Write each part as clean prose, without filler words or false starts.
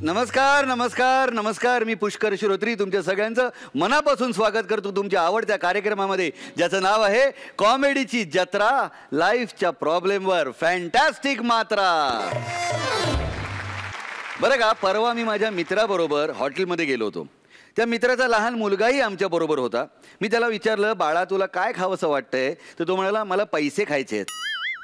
नमस्कार नमस्कार नमस्कार. मी पुष्कर श्रोत्री तुमच्या सगळ्यांचं मनापासून स्वागत करतो तुमच्या आवडत्या कार्यक्रमामध्ये, ज्याचं नाव आहे कॉमेडीची जत्रा. लाईफच्या प्रॉब्लेमवर फॅन्टॅस्टिक मात्रा. बरं का, परवा मी माझ्या मित्राबरोबर हॉटेलमध्ये गेलो होतो. त्या मित्राचा लहान मुलगाही आमच्या बरोबर होता. मी त्याला विचारलं, बाळा तुला काय खावंसं वाटतंय? तर तो म्हणाला, मला पैसे खायचे आहेत.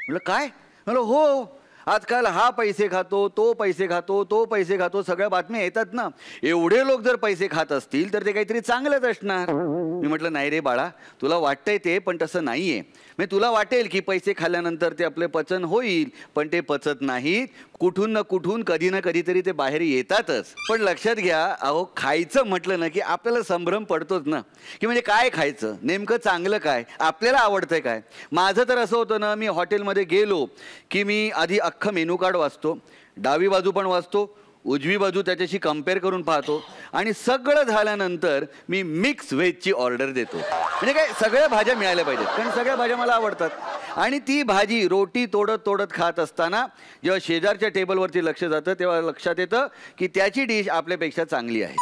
म्हटलं काय? म्हटलं हो, आजकाल हा पैसे खातो, तो पैसे खातो, तो पैसे खातो, सगळ्या बातम्या येतात ना. एवढे लोक जर पैसे खात असतील तर ते काहीतरी चांगलंच असणार. मी म्हटलं नाही रे बाळा, तुला वाटतंय ते, पण तसं नाहीये. मी तुला वाटेल की पैसे खाल्ल्यानंतर ते आपले पचन होईल, पण ते पचत नाहीत. कुठून ना कुठून कधी ना कधीतरी ते बाहेर येतातच. पण लक्षात घ्या, अहो खायचं म्हटलं ना की आपल्याला संभ्रम पडतोच ना, की म्हणजे काय खायचं, नेमकं चांगलं काय, आपल्याला आवडतंय काय. माझं तर असं होतं ना, मी हॉटेलमध्ये गेलो की मी आधी अख्खं मेनू कार्ड वाचतो, डावी बाजू पण वाचतो, उजवी बाजू त्याच्याशी कम्पेअर करून पाहतो, आणि सगळं झाल्यानंतर मी मिक्स व्हेजची ऑर्डर देतो. म्हणजे काय, सगळ्या भाज्या मिळाल्या पाहिजेत, कारण सगळ्या भाज्या मला आवडतात. आणि ती भाजी रोटी तोडत तोडत खात असताना जेव्हा शेजारच्या टेबलवरती लक्ष जातं तेव्हा लक्षात येतं की त्याची डिश आपल्यापेक्षा चांगली आहे.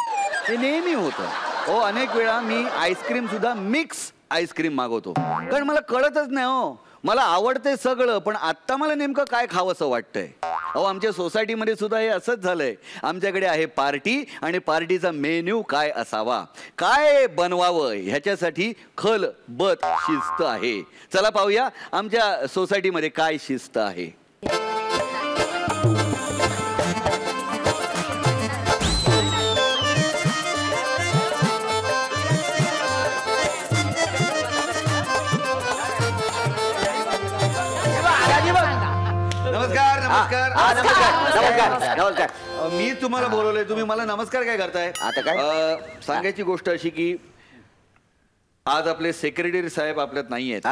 हे नेहमी होतं हो. अनेक वेळा मी आईस्क्रीमसुद्धा मिक्स आईस्क्रीम मागवतो, कारण मला कळतच नाही हो. मला आवडते सगळं, पण आत्ता मला नेमकं काय खावंसं वाटतंय. अहो आमच्या सोसायटीमध्ये सुद्धा हे असंच झालंय. आमच्याकडे आहे पार्टी, आणि पार्टीचा मेन्यू काय असावा, काय बनवावं, ह्याच्यासाठी खलबत शिस्त आहे. चला पाहूया आमच्या सोसायटीमध्ये काय शिस्त आहे. नमस्कार नमस्कार नमस्कार नमस्कार. मी तुम्हाला बोलवलंय, तुम्ही मला नमस्कार काय करताय? आता काय सांगायची गोष्ट अशी की आज आपले सेक्रेटरी साहेब आपल्यात नाही आहेत.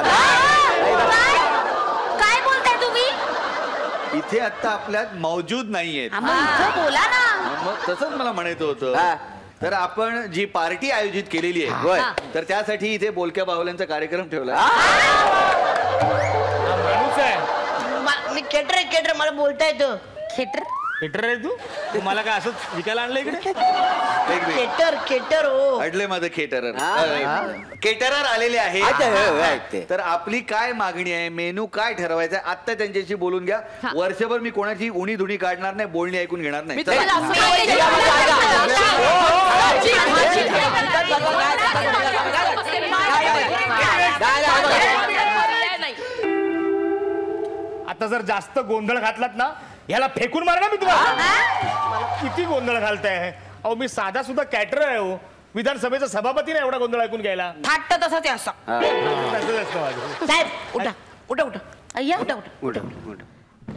काय बोलताय तुम्ही? इथे आता आपल्यात मौजूद नाहीयेत. बोला ना. मग तसंच मला म्हणायचं होतं. तर आपण जी पार्टी आयोजित केलेली आहे, तर त्यासाठी इथे बोलक्या बाहुल्यांचा कार्यक्रम ठेवला. मी केटर मला बोलता येतं. केटर आहे तू? मला काय असंच विकायला आणलं इकडे? केटर हो. अडले माझं केटरर आलेले आहे. तर आपली काय मागणी आहे, मेनू काय ठरवायचं आहे, आता त्यांच्याशी बोलून घ्या. वर्षभर मी कोणाची उणी धुणी काढणार नाही, बोलणी ऐकून घेणार नाही. आता जर जास्त गोंधळ घातलात ना, ह्याला फेकून मारणार मी तुम्हाला. किती गोंधळ घालताय. अहो मी साधा सुद्धा कॅटर आहे हो, विधानसभेचा सभापती नाही एवढा गोंधळ ऐकून घ्यायला. थाट तसंच आहे असं. साहेब उठा उठा उठा अय्या उठा उठा उठा.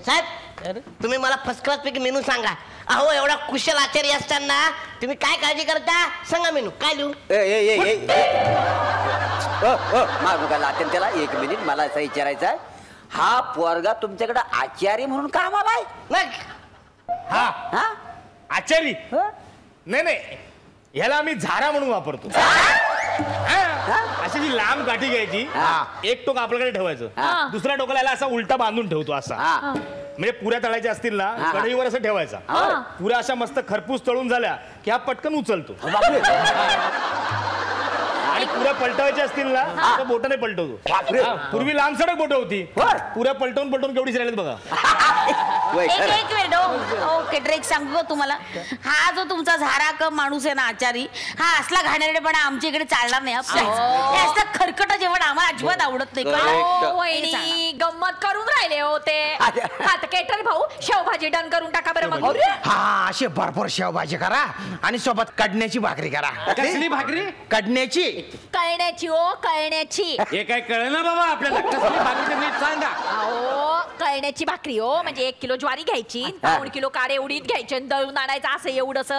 साहेब तुम्ही मला फर्स्ट क्लास पैकी मेनू सांगा. अहो एवढा कुशल आचार्य असताना तुम्ही काय काळजी करता, सांगा मेनू काय लिहू. त्याला एक मिनिट, मला असं विचारायचं आहे, हा पोरगा तुमच्याकडे आचार्य म्हणून कामाला आहे? हा आचारी नाही नाही, ह्याला आम्ही झारा म्हणून वापरतो. अशी जी लांब काठी घ्यायची, एक टोक आपल्याकडे ठेवायचं, दुसऱ्या टोकाला याला असा उलटा बांधून ठेवतो असा. म्हणजे पुऱ्या तळायच्या असतील ना, कढईवर असं ठेवायचा. पुऱ्या अशा मस्त खरपूस तळून झाल्या की हा पटकन उचलतो. आणि पुऱ्या पलटवायच्या असतील ना, तर बोटाने पलटवतो. पूर्वी लांब सडक बोट होती, पुऱ्या पलटवून पलटवून केवढी राहिलेत बघा. एक मिनिट एक सांगू तुम्हाला, हा जो तुमचा झारा क माणूस आहे ना आचारी, हा असला घाणेरडेपणा आमच्या इकडे चालणार नाही. असलं खरकट जेवण आम्हाला अजिबात आवडत नाही. गंमत करून राहिले होते. केटर भाऊ, शेवभाजी डन करून टाका बरं. मग हा, असे भरपूर शेवभाजी करा आणि सोबत कडण्याची भाकरी करा. कसली भाकरी? कडण्याची. कळण्याची ओ कळण्याची. हे काय कळलं ना बाबा आपल्याला, कसली भाकरी नीट सांगा. अहो कळण्याची भाकरी हो, म्हणजे 1 किलो ज्वारी घ्यायची, 2 किलो काळे उडीद घ्यायचे, दळून आणायचं, असं एवढंस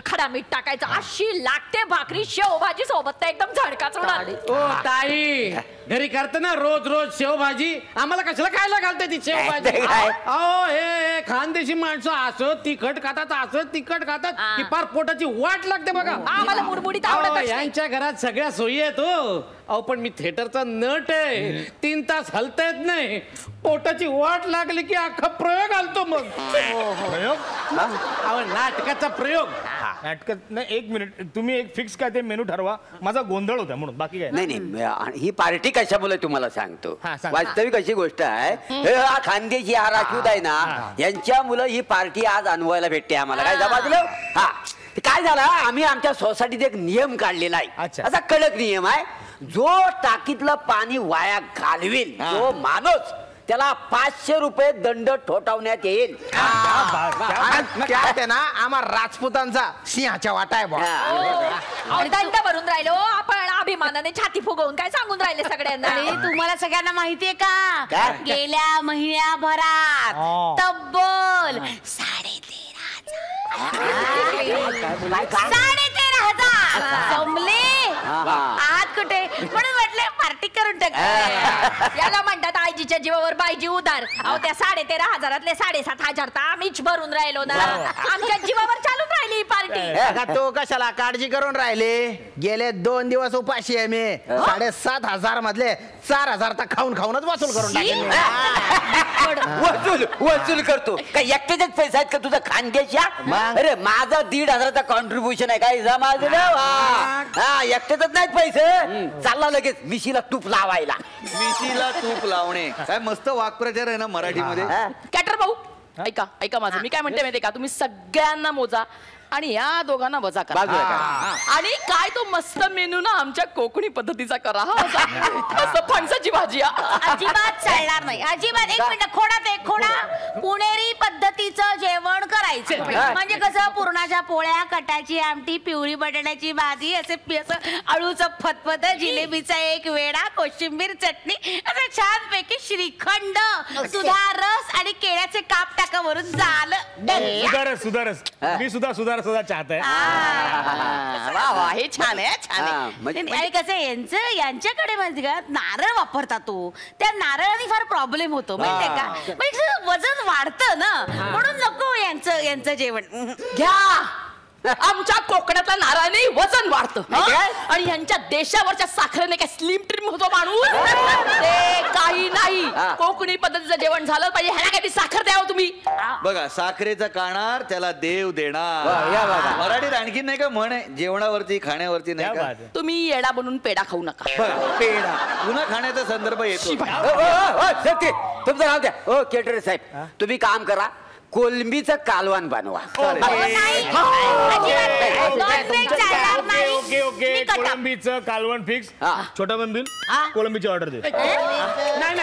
खडा मीठ टाकायचं, अशी लागते भाकरी शेवभाजी सोबत. एकदम झडकाच होणार. ओ ताई, घरी करते ना रोज रोज शेवभाजी, आम्हाला कशाला खायला घालते ती शेवभाजी? ते काय? अहो हे खानदेशी माणसं असं तिखट खातात, असं तिखट खातात की फार पोटाची वाट लागते बघा. आम्हाला मुडमुडीत अहो, आवडतच नाही. यांच्या घरात सगळ्या सोयी आहेत हो. अहो पण मी थिएटरचा नट आहे, 3 तास हलता येत नाही. पोटाची वाट लागली की अख्खा प्रयोग घालतो मग. प्रयोग अहो नाटकाचा प्रयोग. नाटकात नाही. 1 मिनिट, तुम्ही एक फिक्स काय ते मेनू ठरवा. माझा गोंधळ होता म्हणून, बाकी काय नाही नाही, ही पार्टी कशामुळे तुम्हाला सांगतो. हा, सांग. वास्तविक अशी गोष्ट आहे, हे हा खानदेशी हा राजपूत आहे ना, यांच्या मुलं ही पार्टी आज अनुभवायला भेटते आम्हाला. काय समजलं? हा, काय झालं, आम्ही आमच्या सोसायटीत एक नियम काढलेला आहे. अच्छा. असा कडक नियम आहे, जो टाकीतलं पाणी वाया घालवेल तो माणूस त्याला 500 रुपये दंड ठोठावण्यात येईल. त्यात आहे ना आम्हा राजपुतांचा सिंहाच्या वाटा आहे बा. आणि दंड भरून राहिलो आपण अभिमानाने छाती फुगवून काय सांगून राहिले सगळ्यांना. अरे तुम्हाला सगळ्यांना माहितीये का, काय? गेल्या महिन्याभरात तब्बल 13,500 जमले. आज कुठे म्हणून म्हटले पार्टी करून टाक. याला म्हणतात आईजीच्या जीवावर बाईजी उधार. अहो त्या 13,500 7,500 तर आम्हीच भरून राहिलो ना. आमच्या जीवावर चालून राहिली ही पार्टी. का तो कशाला काळजी करून राहिले? गेले 2 दिवस उपाशी आहे मी. 7,500 मधले 4,000 तर खाऊन खाऊनच वसूल करून टाकेल. वसूल करतो काय? एकट्याच्याच पैसा आहेत का तुझा खानदेशा? अरे माझा 1,500चा कॉन्ट्रीब्युशन आहे. काय जमाजलं? हा, एकट्याच नाहीत पैसे. चालला लगेच मिशीला तूप लावायला. मिशीला तूप लावणे काय मस्त वाक्प्रचार आहे ना मराठीमध्ये. कॅटर भाऊ ऐका ऐका माझं, मी काय म्हणते माहितीये का, तुम्ही सगळ्यांना मोजा आणि या दोघांना वजा करा. बाजूला करा. आणि काय तो मस्त मेनू ना आमच्या कोकणी पद्धतीचा करा. मस्त फणसाची भाजी. अजिबात चालणार नाही, अजिबात. एक मिनिट, खोडा पुणेरी पद्धतीचं जेवण करायचं. म्हणजे कसं, पुरणाच्या पोळ्या, कटाची आमटी, पिवळी बटाट्याची भाजी, असं अळूचं फतफत, जिलेबीचा एक वेडा, कोशिंबीर चटणी, असं छानपैकी श्रीखंड, सुधा रस आणि केळ्याचे काप टाका वरून झालं. सुधारस मी सुद्धा चाहत आहे. वा वा, हे छान आहे, छान आहे. आणि कसं यांच्याकडे माहिती का, नारळ वापरतात. तो त्या नारळाने फार प्रॉब्लेम होतो माहितीये का, म्हणजे वजन वाढतं ना, म्हणून नको यांचं जेवण. घ्या, आमच्या कोकणातल्या नारळाने वजन वाढतं आणि यांच्या देशावरच्या साखरेने काय स्लिम ट्रिम होतो माणूस. ते काही नाही, कोकणी पद्धतीचं जेवण झालं पाहिजे. ह्याला काही साखर द्यावं तुम्ही. बघा, साखरेचा काणार त्याला देव देणार. मराठीत आणखी नाही का म्हण आहे, जेवणावरती खाण्यावरती नाही का. तुम्ही येडा बनून पेढा खाऊ नका. बघा, पेढा पुन्हा खाण्याचा संदर्भ येतो. तुमचं नाव द्या. ओ केटरे साहेब, तुम्ही काम करा, कोलंबीचं कालवण बनवा. ओके, कोलंबीचं कालवण फिक्स. छोटा बंधू कोलंबीची ऑर्डर दे. नाही,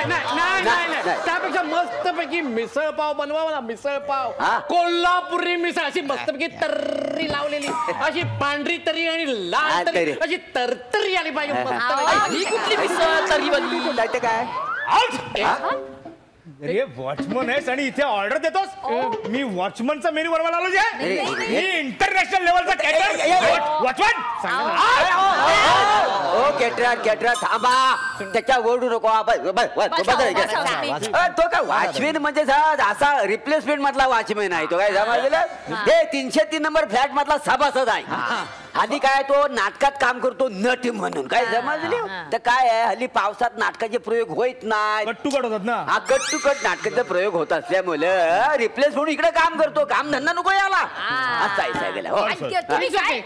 त्यापेक्षा मस्तपैकी मिसळ पाव बनवा ना. मिसळ पाव, कोल्हापुरी मिसळ, अशी मस्तपैकी तर्री लावलेली, अशी पांढरी तरी आणि लाल तरी, अशी तरतरी आली पाहिजे. ही कुठली मिसळ तरी बनली काय? अरे वॉचमन आहेस आणि इथे ऑर्डर देतोस? मी वॉचमनचा मेन्यू बनवायला आलो जे. मी इंटरनॅशनल लेवलचा कॅटर वॉचमन. ओ केटरर थांबा, त्याच्या ओरडू नको. तो काय वॉचमॅन म्हणजे असा रिप्लेसमेंट मधला वॉचमॅन आहे तो. काय समजलं? हे 303 नंबर फ्लॅट मधला सभासद आहे. आधी काय तो नाटकात काम करतो नट म्हणून. काय समजले? तर काय आहे, हल्ली पावसात नाटकाचे प्रयोग होत नाही. कट्टू होतात ना. हा, कट टू कट नाटकाचा प्रयोग होत असल्यामुळे रिप्लेस म्हणून इकडे काम करतो. काम धंदा नको याला. असं आहे गेला. तुम्ही काय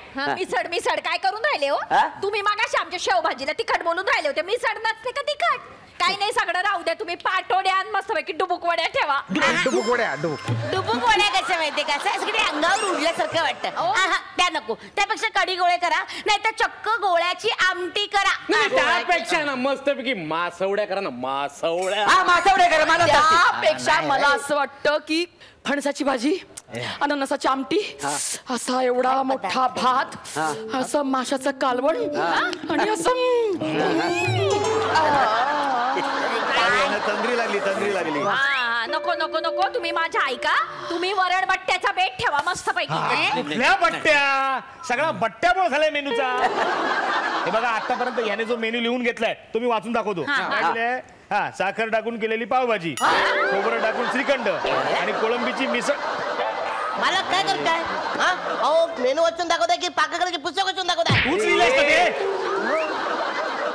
मिसळ काय करून राहिले हो? तुम्ही मागाशी आमच्या शेवभाजीला तिखट बोलून राहिले होते. मिसळ नसते का तिखट? काही नाही, सगळं राहू द्या. तुम्ही पाटोड्या आणि मस्तपैकी डुबुक वड्या ठेवा. डुबुक वड्या कसं माहितीये का, सगळे अंगावर उडल्यासारखं वाटतं. त्या नको, त्यापेक्षा कढी गोळे करा, नाही तर चक्क गोळ्याची आमटी करा. त्यापेक्षा ना मस्तपैकी मासवड्या करा ना. मासवड्या करा. मला त्यापेक्षा मला असं वाटतं की फणसाची भाजी, अननसाची आमटी, असा एवढा मोठा भात, असं माशाचं कालवण आणि असं तंद्री लागली. नको नको नको, तुम्ही माझ्या ऐका. तुम्ही वरण बट्ट्याचा बेट ठेवा मस्तपैकी. कुठल्या बट्ट्या? सगळा बट्ट्यामुळे झालाय मेनूचा. हे बघा आतापर्यंत याने जो मेन्यू लिहून घेतलाय तो मी वाचून दाखवतो. काय लिहिलंय? हा, साखर टाकून केलेली पावभाजी, खोबरं टाकून श्रीखंड आणि कोळंबीची मिसळ. मला काय करताय? हा, अहो मेनू वाचून दाखवताय की पाककलेचे पुस्तक वाचून दाखवताय? तूच लिहिलंयस ना ते?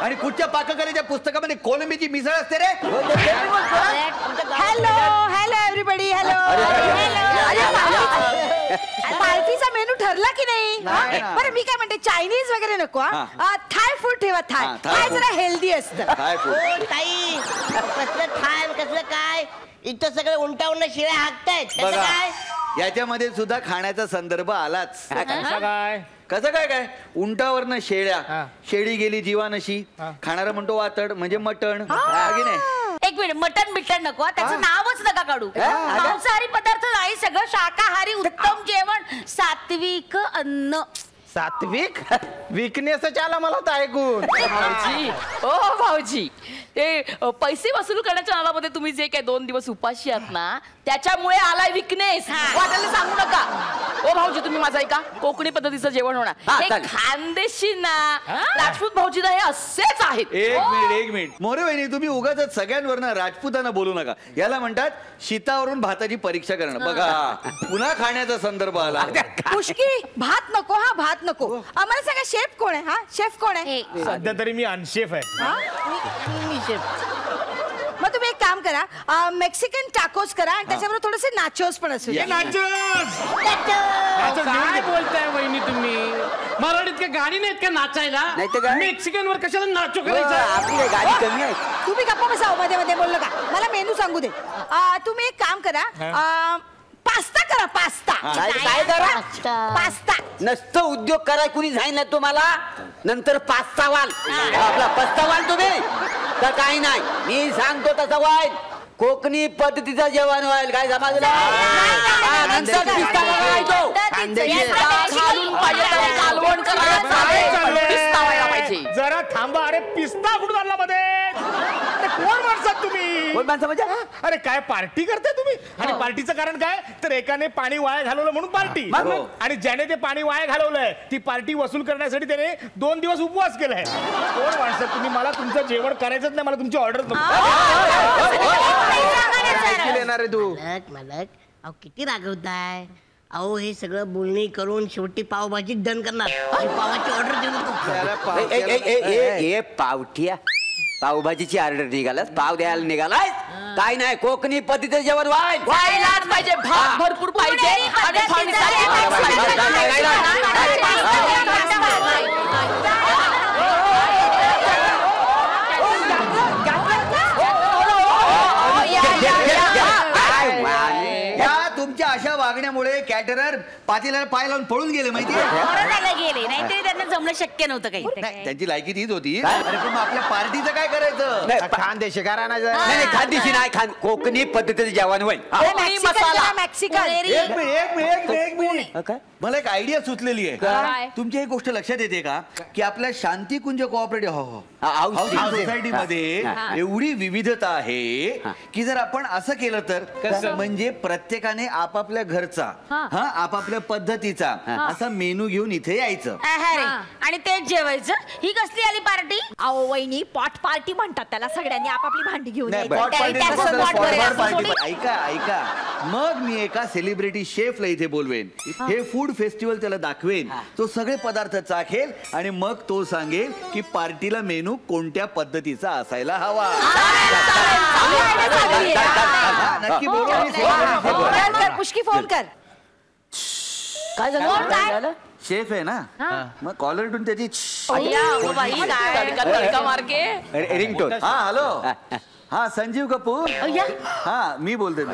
आणि कुठच्या पाककलेच्या पुस्तकामध्ये कोलंबीची मिसळ असते रे? Hello hello everybody, hello. पार्टीचा मेनू ठरला की नाही? बरं मी काय म्हणते, चायनीज वगैरे नको. थाय फूड ठेवा. थाय जरा हेल्दी असतं. ओ ताई, कसलं खाय कसलं काय, इथं सगळे उंटा शिळ्या हाकतायत. कसं बघा, काय? याच्यामध्ये सुद्धा खाण्याचा संदर्भ आलाच. कसं काय? कसं काय उंटावरनं शेळ्या, शेळी गेली जीवानशी, खाणारा म्हणतो वातड म्हणजे मटण. नाही एक मिनिट, मटन बिटन नको, त्याचं नावच नका काढू. मांसाहारी पदार्थ नाही, सगळं शाकाहारी उत्तम जेवण, सात्विक अन्न. सात्विक विकनेस आला मला तर ऐकून. भाऊजी, ओ भाऊजी, ते पैसे वसूल करण्याच्या नादामध्ये तुम्ही जे काय 2 दिवस उपाशी आहात ना, त्याच्यामुळे आलाय विकनेस. वाटायला सांगू नका. ओ भाऊजी, तुम्ही माझा ऐका, कोकणी पद्धतीचं जेवण होणार. हे खानदेशी ना, राजपूत भाऊजी ना, हे असेच आहेत. एक मिनिट मोरे वहिनी, तुम्ही उगाच सगळ्यांवरनं राजपूतांना बोलू नका. याला म्हणतात शीतावरून भाताची परीक्षा करणं. बघा, पुन्हा खाण्याचा संदर्भ आला. पुष्की, भात नको. हा, भात नको. आम्हाला सांगा, शेफ कोण आहे? हा, शेफ कोण आहे? सध्या तरी मी अनशेफ आहे. मी शेफ. मग तुम्ही एक काम करा, मेक्सिकन टाकोस करा आणि त्याच्याबरोबर थोडेसे नाचोस पण असू. काय बोलताय वहिनी तुम्ही? मराठीत काय गाणी नाहीत का नाचायला? नाही तर काय? मेक्सिकन वर कशाला नाचो करायचं? आपली गाडी कमी आहे. तुम्ही गप्पा बसा, मध्ये मध्ये बोललो का? मला मेनू सांगू दे. तुम्ही एक काम करा, पास्ता करा. पास्ता. काय करा? पास्ता. नसतं उद्योग कराय कुणी सांगितलं तुम्हाला? नंतर पास्तावाल, आपला पस्तावाल तुम्ही तर काही नाही. मी सांगतो तसं व्हायल, कोकणी पद्धतीचं जेवण व्हायल. काय समजलं? नंतर पिस्ता बघायचो. घालून पाहिजे त्याला कालवण करायला चालेल. पिस्ता व्हायला पाहिजे. जरा थांबा. अरे पिस्ता कुठून आणला मध्ये? कोण माणसात तुम्ही? कोण माणसं म्हणजे? अरे काय पार्टी करताय तुम्ही? आणि पार्टीचं कारण काय? तर एकाने पाणी वाया घालवलं म्हणून पार्टी. आणि ज्याने ते पाणी वाया घालवलंय ती पार्टी वसूल करण्यासाठी त्याने 2 दिवस उपवास केलाय. कोण माणसात तुम्ही? मला तुमचं जेवण करायचंच नाही, मला तुमची ऑर्डर येणार आहे तू. मालक, अहो किती रागवताय? अहो हे सगळं बोलणी करून शेवटी पावभाजी डन करणार आणि पावाची ऑर्डर देऊ. पावठिया, पावभाजीची ऑर्डर निघालास, पाव द्यायला निघालाय? काय नाही, कोकणी पद्धतीचं जेवण व्हायलाच पाहिजे. भात भरपूर पाहिजे आणि तुमच्या अशा वागण्यामुळे कॅटरर पातेल्याला पाय लावून पळून गेले. माहितीये? गेले, नाहीतरी त्यांना जमणं शक्य नव्हतं काही. त्यांची लायकी तीच होती. अरे पण आपल्या पार्टीचं काय करायचं? खानदेशी करा ना. नाही, खानदेशी नाही, कोकणी पद्धतीचं जेवण होईल. मसाला मेक्सिकन. एक मिनिट. मला एक आयडिया सुचलेली आहे. तुमची एक गोष्ट लक्षात येते का, की आपल्या शांतिकुंज कोऑपरेटिव्ह हाऊसिंग सोसायटीमध्ये एवढी विविधता आहे की जर आपण असं केलं तर, म्हणजे प्रत्येकाने आपापल्या घरचा, आपापल्या पद्धतीचा असा मेनू घेऊन इथे यायचं आणि तेच जेवायचं. ही कसली आली पार्टी? अहो वहिनी, पॉट पार्टी म्हणतात त्याला. सगळ्यांनी आपापली भांडी घेऊन ऐका, मग मी एका सेलिब्रिटी शेफला इथे बोलवेन. हे फूड फेस्टिवल त्याला दाखवेन. तो सगळे पदार्थ चाखेल आणि मग तो सांगेल की पार्टीला मेनू कोणत्या पद्धतीचा असायला हवा. नक्की बोलू. पुष्की फोन कर. काय झालं? शेफ आहे ना, मग कॉलर टून त्याची तडका मार्के रिंगटोन. हा, हॅलो. हा, संजीव कपूर. हा, मी बोलतोय.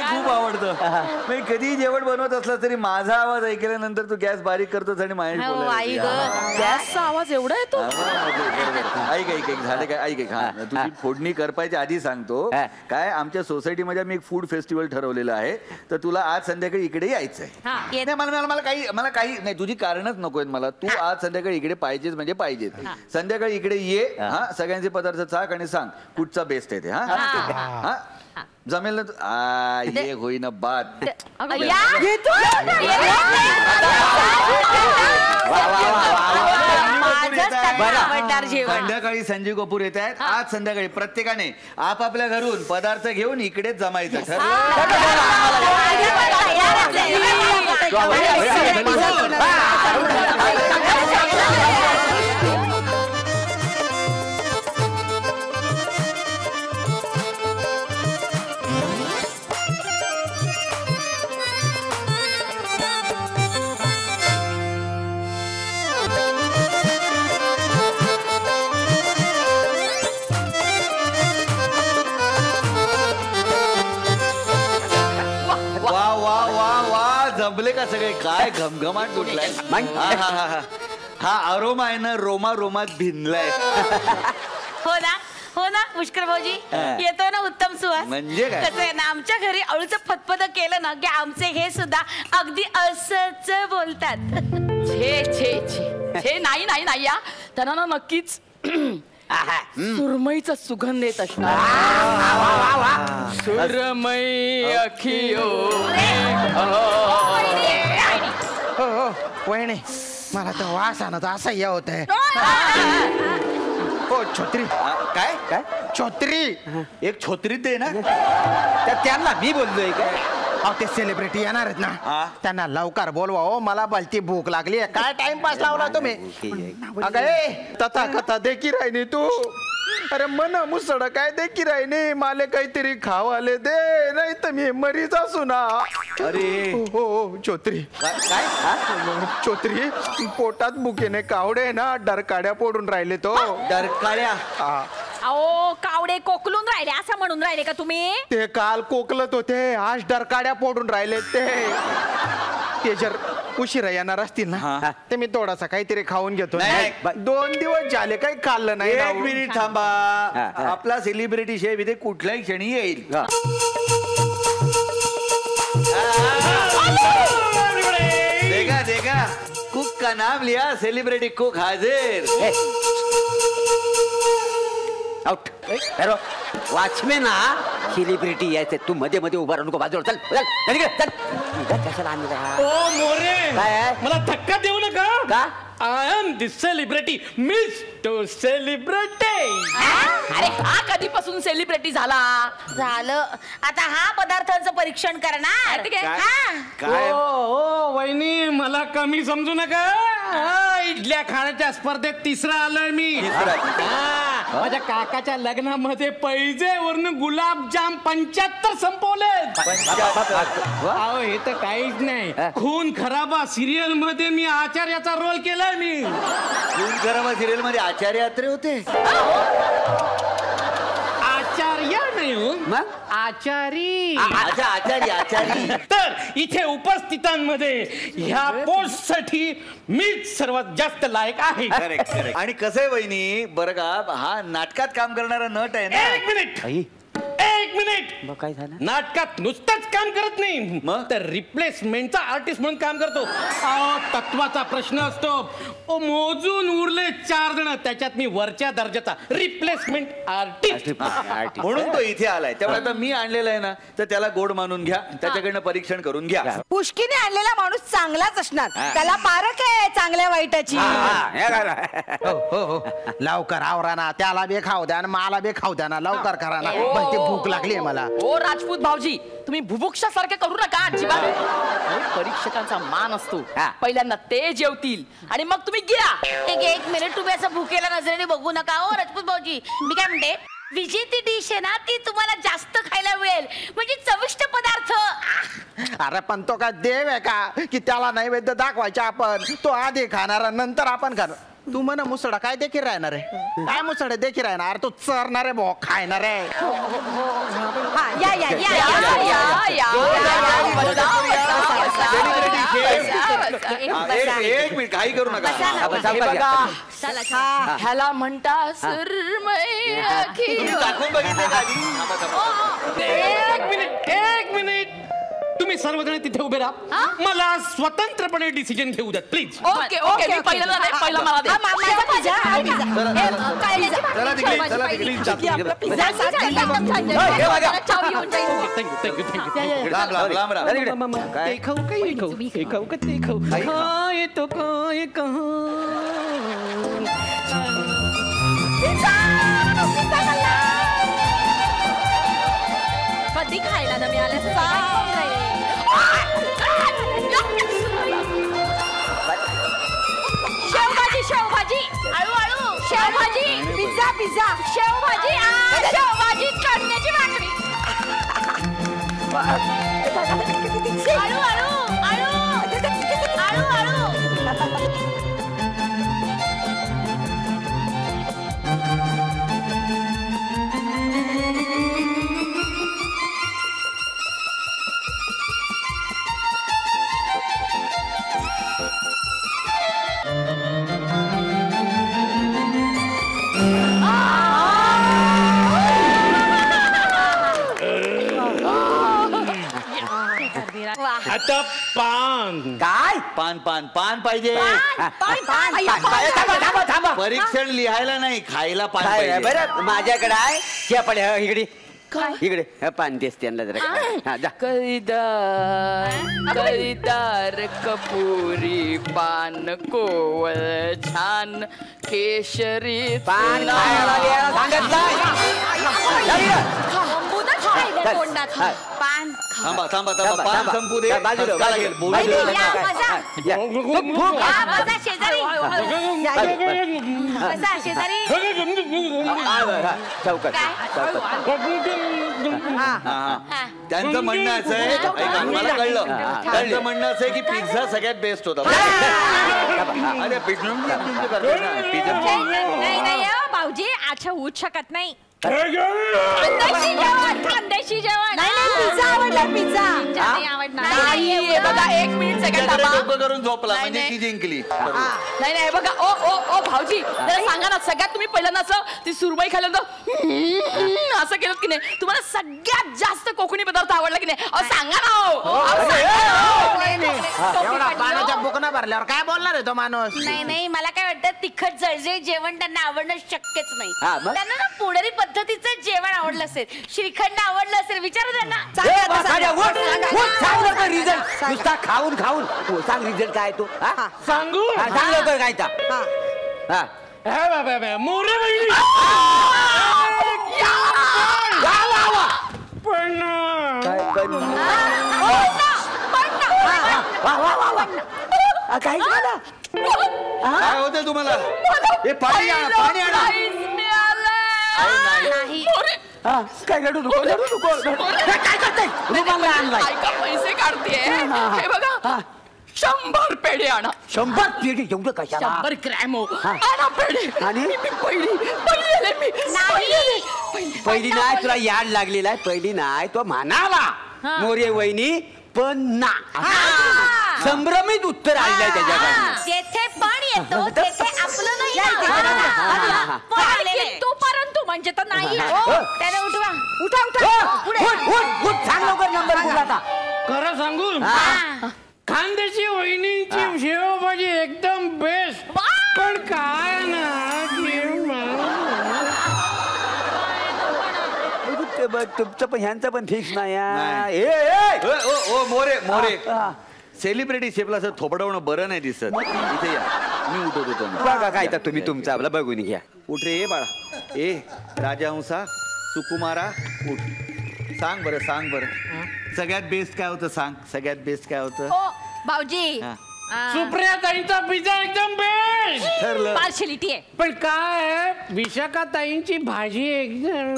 खूप आवडतं. मी कधी जेवण बनवत असला तरी माझा आवाज ऐकल्यानंतर तू गॅस बारीक करतोस आणि माझ्याशी गॅसचा आवाज एवढा येतो. ऐक झालं काय? ऐक, हा, तुझी फोडणी करपायच्या आधी सांगतो काय, आमच्या सोसायटीमध्ये मी एक फूड फेस्टिवल ठरवलेलं आहे, तर तुला आज संध्याकाळी इकडे यायचंय. मला काही नाही, तुझी कारणच नकोय मला. तू आज संध्याकाळी इकडे पाहिजेच म्हणजे पाहिजेच. संध्याकाळी इकडे ये. हा, सगळ्यांचे पदार्थ चाक आणि सांग कुठचा बेस्ट आहे ते. हा, जमेल ना ये होईना बात. संध्याकाळी संजीव कपूर येत आहेत. आज संध्याकाळी प्रत्येकाने आपापल्या घरून पदार्थ घेऊन इकडेच जमायचं जमले का सगळे. काय घमघमाट कुठलाय. हा अरोमा आहे ना रोमा रोमात भिनलाय. हो ना पुष्कर भाऊजी येतो ना उत्तम सुवास. म्हणजे काय कसं आहे ना आमच्या घरी अळूचं फतफत केलं ना की आमचे हे सुद्धा अगदी असंच बोलतात. छे छे छे छे नाही नाही नाही या त्यांना ना नक्कीच सुरमईचा सुगंध येत असणार. सुरमई अखियो. वहिनी मला तर वास आणत असा या होत आहे. हो छोत्री. काय काय छोत्री. एक छोत्री दे ना. त्यांना मी बोललोय काय. ते सेलिब्रिटी येणार आहेत ना त्यांना लवकर बोलवा. हो मला भलती भूक लागली आहे. काय टाइमपास लावला तुम्ही. अगं तथा कथा देखी राहिनी तू. अरे मन मुसड काय देखी राहिनी. मला काहीतरी खावाले दे नाही तर मी मरीच असू ना. अरे हो चोत्री. काय चोत्री पोटात बुकेने कावडे ना डरकाड्या पोडून राहिले तो. डरकाळ्या. अहो कावडे कोकलून राहिले असं म्हणून राहिले का तुम्ही. ते काल कोकलत होते आज डरकाड्या पोडून राहिले ते जर उशिरा येणार असतील ना ते मी थोडासा काहीतरी खाऊन घेतो. 2 दिवस झाले काही खाल्लं नाही. 1 मिनिट थांबा. आपला सेलिब्रिटी शेफ इथे कुठल्याही क्षणी येईल. देखा देखा कुक का नाम लिया सेलिब्रिटी कुक हाजिर. आउट. वॉचमॅन सेलिब्रिटी यायचे. तू मध्ये मध्ये उभा राहू नको. बाजूला चल चल. कशाला आणलं. ओ मोरे काय मला धक्का देऊ नका. का. I am the celebrity mister celebrity. अरे हा कधीपासून सेलिब्रिटी झाला. झालं आता हा पदार्थांचं परीक्षण करणार. काय वहिनी मला कमी समजू नका. इडल्या खाण्याच्या स्पर्धेत 3रा आलोय मी. माझ्या काकाच्या लग्नामध्ये पैजेवरून गुलाबजाम 75 संपवले. अहो हे तर काहीच नाही. खून खराबा सिरियल मध्ये मी आचार्याचा रोल केलाय. मी खून खराबा सिरियल मध्ये आचार्य यात्रे होते. आचार्य नाही हो मग आचारी. आचारी. तर इथे उपस्थितांमध्ये ह्या पोस्ट साठी मीच सर्वात जास्त लायक आहे. करेक्ट. आणि कसं आहे वहिनी बरं का हा नाटकात काम करणारा नट आहे ना. 1 मिनिट. काय झालं. नाटकात नुसतंच काम करत नाही मग तर रिप्लेसमेंटचा आर्टिस्ट म्हणून काम करतो. तत्वाचा प्रश्न असतो. मोजून उरले 4 जण त्याच्यात मी वरच्या दर्जाचा रिप्लेसमेंट आर्टिस्ट. म्हणून तो इथे आलाय. त्यामुळे आता मी आणलेला आहे ना तर त्याला गोड मानून घ्या. त्याच्याकडनं परीक्षण करून घ्या. पुष्कीने आणलेला माणूस चांगलाच असणार. त्याला पारख आहे चांगल्या वाईटाची. हो लवकर आवरा ना. त्याला बे खाऊ द्या आणि मला बे खाऊ द्या ना. लवकर करा ना. भलती भूक लागली मला. ओ राजपूत भाऊजी तुम्ही भुभुक्षा सारखे करू नका अजिबात. परीक्षकांचा मान असतो. पहिल्यांदा ते जेवतील आणि मग तुम्ही घ्या. 1 मिनिट तुम्ही असं भुकेला नजरेने बघू नका. हो राजपूत भाऊजी मी काय म्हणते विजेती डिश आहे ना ती तुम्हाला जास्त खायला मिळेल. म्हणजे चविष्ट पदार्थ. अरे पण तो काय देव आहे का की त्याला नैवेद्य दाखवायचे आपण. तो आधी खाणार नंतर आपण खाणार. तू म्हणा मुसडा काय देखील राहणार आहे. काय मुसडा देखील राहणार. तो चरणार आहे भाऊ खाणार आहे. एक मिनिट काही करू नका. ह्याला म्हणता सुरमई अखियो. दाखवून बघितलं का आधी. 1 मिनिट. तुम्ही सर्वजण तिथे उभे राहा. मला स्वतंत्रपणे डिसिजन घेऊ द्या प्लीज. ओके मी पहिला मला दे. कधी खायला न मिळालं शेवभाजी शेवभाजी आळू आळू शेवभाजी पिझ्झा पिझ्झा शेवभाजी शेवभाजी कणण्याची भाकरी आळू आळू आळू आळू आळू आता पान. काय पान पान पान पाहिजे. थांबा परीक्षण लिहायला नाही, खायला पान पाहिजे. बरं माझ्याकडे आहे इकडे इकडे पान देस त्यांना जरा जा. कळीदार कपुरी पान कोवळ छान केशरी पान खायला सांगत पान थांबा थांबा थांबा पान संपू दे. बाजूला शेजारी शेजारी त्यांचं म्हणणं असं आहे, ऐका, मला कळलं. त्यांचं म्हणणं असं आहे की पिझ्झा सगळ्यात बेस्ट होता. अरे नाही भाऊजी अच्छा होऊच शकत नाही. खानदेशी जेवण पिझ्झा आवडला पिझ्झा नाही बघा. एक मिनिट सेकंड करून झोपला म्हणजे ती जिंकली. नाही नाही बघा ओ ओ ओ भाऊजी जरा सांगा ना, सगळ्यात तुम्ही पहिल्यांदा असं ती सुरमई खाल्ल्यानंतर असं केलं की नाही, तुम्हाला सगळ्यात जास्त कोकणी पदार्थ आवडला की नाही? सांगा एवढा पाण्याच्या बुकना भरल्यावर काय बोलणार आहे तो माणूस? नाही मला काय वाटतं, तिखट जळजळ जेवण त्यांना आवडणं शक्यच नाही. हा, मग? त्यांना ना पुढारी पद्धतीचं जेवण आवडलं असेल, श्रीखंड आवडलं असेल, विचारा त्यांना. रिझल्ट नुसता खाऊन खाऊन सांग रिझल्ट काय तो सांगू सांग लवकर काय काय झालं? काय होतं तुम्हाला? हे पाणी आणा, पाणी आणा. नाही काय रडू नको काय करताय? रुमाला आणलाय. ऐका पैसे काढते हे बघा. 100 पेढे आणा. 100 पेढे एवढं कशाला? 100 ग्रॅम आणा पेढे. आणि मी पहिली पहिली नाही, तुला याड लागलेला आहे. पहिली नाही तो म्हणाला मोरे वहिनी पण ना संभ्रमित उत्तर आलेलं आहे त्याच्याकडे. जेथे पण येतो तेथे आपलं नाही. तू परंतु म्हणजे तर नाही. त्याला उठवा उठ सांग लवकर नंबर बोला आता. खरं सांगू खानदेशी वहिनीची शेवभाजी एकदम बेस्ट. पण काय ना तुमचं पण ह्यांचं पण फिक्स नाही. ओ मोरे मोरे सेलिब्रिटी शेपला असं थोपडवणं बरं नाही दिसत. इथे या, मी उठवतो तुम्ही. बघा काय तर तुम्ही तुमचं आपलं बघून घ्या. उठ रे बाळा. ए राजहंसा सुकुमारा उठ. सांग बरं, सांग बरं, सगळ्यात बेस्ट काय होतं? सांग सगळ्यात बेस्ट काय होतं? भाऊजी सुप्रिया ताईंचा पिझ्झा एकदम बेस्ट. ठरलं. पार्शलिटी आहे. पण काय विशाखा ताईंची भाजी एकदम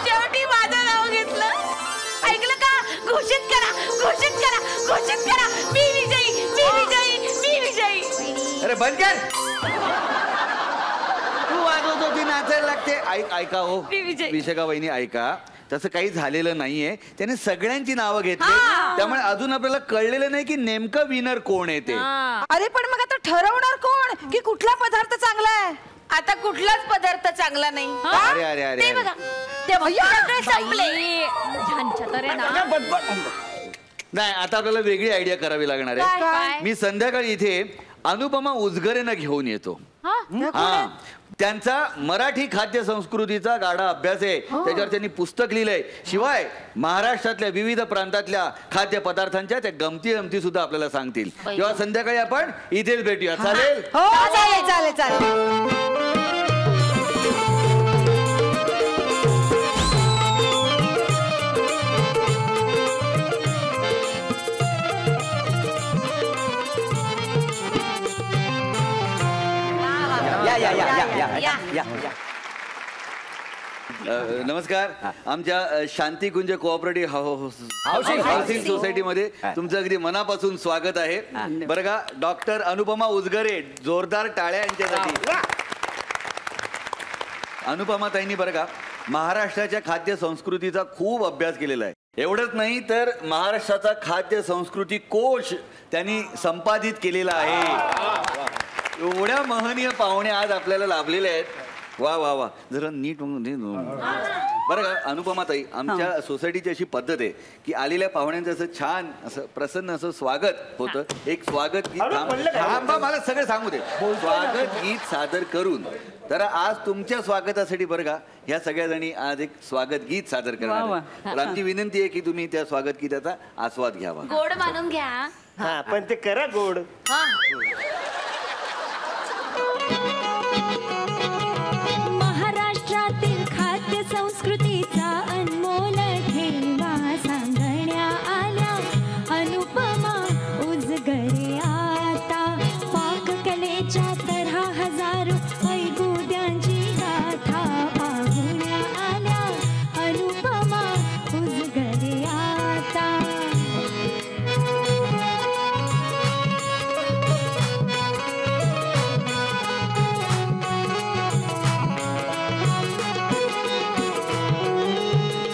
शेवटी माझं नाव घेतलं. ऐकलं का? घोषित करा, घोषित करा, घोषित करा. मी विजयी, मी विजयी, मी विजयी. अरे बंद कर. तू वाजवतो ती नाचायला लागते. ऐका हो विशाखा वहिनी, ऐका, तसं काही झालेलं नाहीये. त्याने सगळ्यांची नावं घेतली, त्यामुळे अजून आपल्याला कळलेलं नाही की नेमकं विनर कोण आहे ते. अरे पण मग आता ठरवणार कोण की कुठला पदार्थ चांगला आहे? आता कुठलाच पदार्थ चांगला नाही. अरे अरे अरे ते बघा, ते सगळे संपले. नाही, आता आपल्याला वेगळी आयडिया करावी लागणार आहे. मी संध्याकाळी इथे अनुपमा उजगरेंना घेऊन येतो. हा, त्यांचा मराठी खाद्य संस्कृतीचा गाढा अभ्यास आहे. त्याच्यावर त्यांनी पुस्तक लिहिलंय. शिवाय महाराष्ट्रातल्या विविध प्रांतातल्या खाद्य पदार्थांच्या त्या गमती सुद्धा आपल्याला सांगतील. तेव्हा संध्याकाळी आपण इथेच भेटूया. चालेल? हो चालेल चालेल चालेल. नमस्कार. आमच्या शांतिकुंज कोऑपरेटिव्ह हाऊसिंग सोसायटीमध्ये तुमचं अगदी मनापासून स्वागत आहे. बरं का, डॉक्टर अनुपमा उजगरे, जोरदार टाळ्या यांच्यासाठी. अनुपमा ताईंनी बरं का महाराष्ट्राच्या खाद्य संस्कृतीचा खूप अभ्यास केलेला आहे. एवढंच नाही तर महाराष्ट्राचा खाद्य संस्कृती कोश त्यांनी संपादित केलेला आहे. एवढ्या महनीय पाहुणे आज आपल्याला लाभलेले आहेत. वा वा वा, जरा नीट बरं का अनुपमा ताई, आमच्या सोसायटीची अशी पद्धत आहे की आलेल्या पाहुण्यांचं असं छान असं प्रसन्न असं स्वागत होतं. एक स्वागत गीत मला सगळं सांगू दे. स्वागत गीत सादर करून तर आज तुमच्या स्वागतासाठी बरं का ह्या सगळ्या जणी आज एक स्वागत गीत सादर करणार. तर आमची विनंती आहे की तुम्ही त्या स्वागत गीताचा आस्वाद घ्यावा. गोड मानून घ्या. हा, पण ते करा गोड. महाराष्ट्रातील खाद्य संस्कृतीचा अनमोल ठेवा सांगण्या आल्या अनुपमा उजगरे. आता पाककलेच्या तऱ्हा हजारो ऐगुद्यांची गाथा पाहुण्या आल्या अनुपमा उजगरे. आता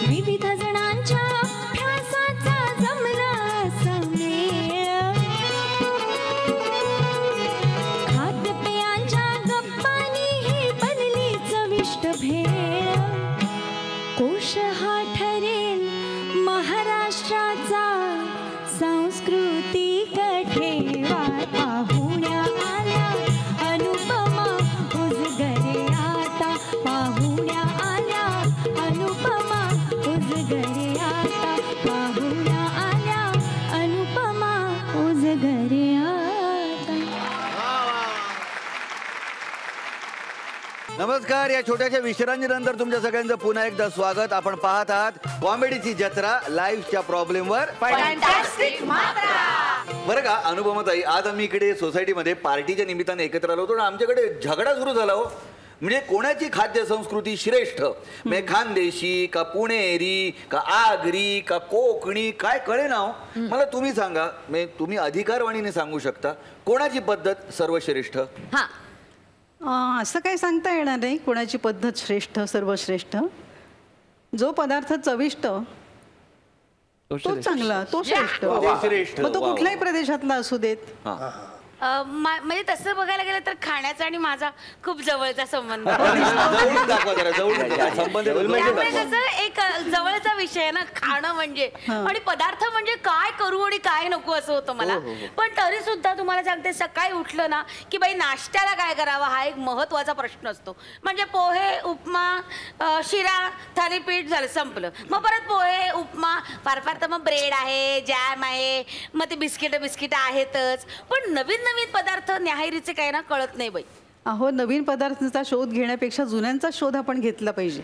विविध जणांच्या अभ्यासाचा जमला समेळ. खाद्यपेयांच्या गप्पांनी ही बनली चविष्ट भेळ. कोश हा ठरेल महाराष्ट्राचा सांस्कृतिक ठेवा पाहुण्या आल्या अनुपमा उजगरे. आता पाहुण्या आल्या अनुपमा उजगरे. आता पाहुण्या आल्या अनुपमा उजगरे. नमस्कार. या छोट्याशा विश्रांतीनंतर तुमच्या सगळ्यांचं पुन्हा एकदा स्वागत. आपण पाहत आहात कॉमेडीची जत्रा लाईव्हच्या प्रॉब्लेमवर. बरं का अनुपमा ताई, आज आम्ही इकडे सोसायटीमध्ये पार्टीच्या निमित्ताने एकत्र आलो होतो आणि आमच्याकडे झगडा सुरू झाला हो. म्हणजे कोणाची खाद्य संस्कृती श्रेष्ठ, म्हणजे खानदेशी का पुणेरी का आगरी का कोकणी, काय कळे ना. मला तुम्ही सांगा, म्हणजे तुम्ही अधिकारवाणीने सांगू शकता कोणाची पद्धत सर्वश्रेष्ठ. असं काही सांगता येणार नाही कोणाची पद्धत श्रेष्ठ सर्वश्रेष्ठ. जो पदार्थ चविष्ट तो चांगला, तो श्रेष्ठ. मग तो कुठल्याही प्रदेशातला असू देत. म्हणजे तसं बघायला गेलं तर खाण्याचा आणि माझा खूप जवळचा संबंध. एक जवळचा विषय आहे ना खाणं म्हणजे. आणि पदार्थ म्हणजे काय करू आणि काय नको असं होतं मला. पण तरी सुद्धा तुम्हाला सांगते, सकाळी उठलं ना की बाई नाश्त्याला काय करावं हा एक महत्वाचा प्रश्न असतो. म्हणजे पोहे, उपमा, शिरा, थालीपीठ झालं, संपलं. मग परत पोहे, उपमा, फार फार तर मग ब्रेड आहे, जॅम आहे, मग ते बिस्किट आहेतच. पण नवीन नवीन पदार्थ न्याहारीचे काय ना कळत नाही बाई. अहो, नवीन पदार्थांचा शोध घेण्यापेक्षा जुन्यांचा शोध आपण घेतला पाहिजे.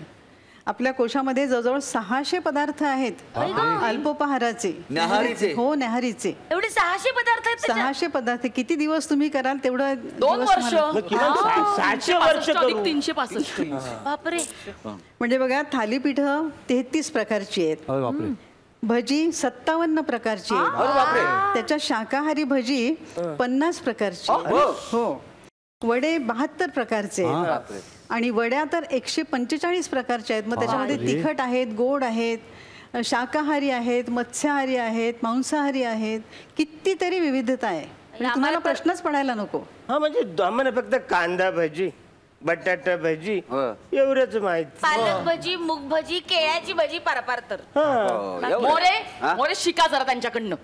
आपल्या कोशामध्ये जवळजवळ 600 पदार्थ आहेत अल्पोपहाराचे, न्याहारीचे. हो, न्याहारीचे. एवढे 600 पदार्थ आहेत. 600 पदार्थ. किती दिवस तुम्ही कराल तेवढं? 2 वर्ष. 700 वर्ष 365. बापरे. म्हणजे बघा, थालीपीठ 33 प्रकारची आहेत. भजी 57 प्रकारची आहेत. त्याच्या शाकाहारी भजी 50 प्रकारची. हो. वडे 72 प्रकारचे आहेत. आणि वड्या तर 145 प्रकारच्या आहेत. मग त्याच्यामध्ये तिखट आहेत, गोड आहेत, शाकाहारी आहेत, मत्स्याहारी आहेत, मांसाहारी आहेत. कितीतरी विविधता आहे. तुम्हाला प्रश्नच पडायला नको. हा, म्हणजे आम्हाला फक्त कांदा भजी, बटाटा भजी एवढंच माहिती. पालक भजी, मूग भजी, केळ्याची भजी, पारपार तर. मोरे शिका जरा त्यांच्याकडनं.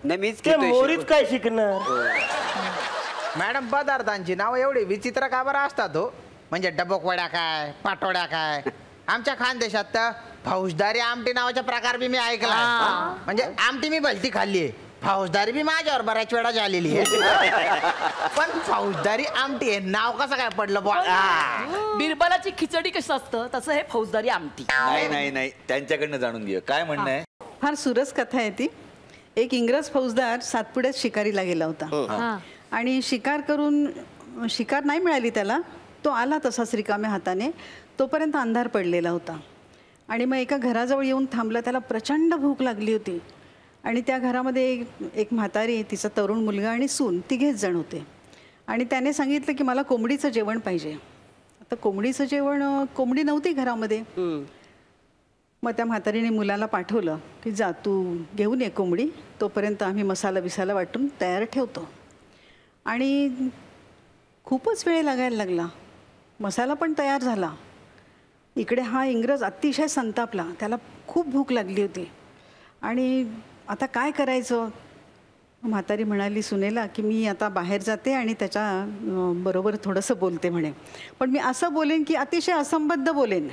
मोरीच काय शिकणार. मॅडम पदार्थांची नाव एवढी विचित्र का बरं असतात हो? म्हणजे डबोकवड्या काय, पाटोड्या काय. आमच्या खानदेशात तर फौजदारी आमटी नावाचा प्रकार बी मी ऐकला. म्हणजे आमटी मी भलती खाल्ली आहे, फौजदारी बी माझ्यावर बऱ्याच वेळा झालेली आहे. पण फौजदारी आमटी आहे नाव कसं काय पडलं बुवा? बिरबलाची खिचडी कसं असतं तसं हे फौजदारी आमटी. नाही नाही नाही, त्यांच्याकडनं जाणून घे काय म्हणणं आहे. फार सुरस कथा आहे ती. एक इंग्रज फौजदार सातपुड्यात शिकारीला गेला होता आणि शिकार नाही मिळाली त्याला. तो आला तसाच रिकाम्या हाताने. तोपर्यंत अंधार पडलेला होता आणि मग एका घराजवळ येऊन थांबला. त्याला प्रचंड भूक लागली होती आणि त्या घरामध्ये एक म्हातारी, तिचा तरुण मुलगा आणि सून तिघेच जण होते. आणि त्याने सांगितलं की मला कोंबडीचं जेवण पाहिजे. आता कोंबडीचं जेवण, कोंबडी नव्हती घरामध्ये. मग त्या म्हातारीने मुलाला पाठवलं की जा तू घेऊन ये कोंबडी, तोपर्यंत आम्ही मसाला बिसाला वाटून तयार ठेवतो. आणि खूपच वेळ लागायला लागला. मसाला पण तयार झाला. इकडे हा इंग्रज अतिशय संतापला. त्याला खूप भूक लागली होती आणि आता काय करायचं. म्हातारी म्हणाली सुनेला की मी आता बाहेर जाते आणि त्याच्या बरोबर थोडंसं बोलते म्हणे. पण मी असं बोलेन की अतिशय असंबद्ध बोलेन,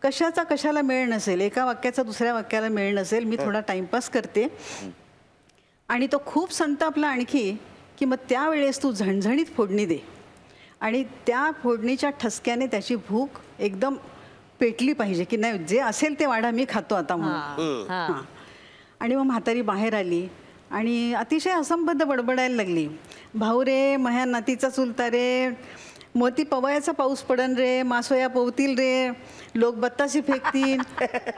कशाचा कशाला मेळ नसेल, एका वाक्याचा दुसऱ्या वाक्याला मेळ नसेल. मी थोडा टाइमपास करते. आणि तो खूप संतापला आणखी की मग त्यावेळेस तू झणझणीत फोडणी दे आणि त्या फोडणीच्या ठसक्याने त्याची भूक एकदम पेटली पाहिजे की नाही जे असेल ते वाढा मी खातो आता म्हणून. हां. आणि मग म्हातारी बाहेर आली आणि अतिशय असंबद्ध बडबडायला लागली. भाऊ रे, मह्या नातीचा चुलता रे, मोती पवयाचा पाऊस पडन रे, मासोया पोवतील रे, लोक बत्ताशी फेकतील,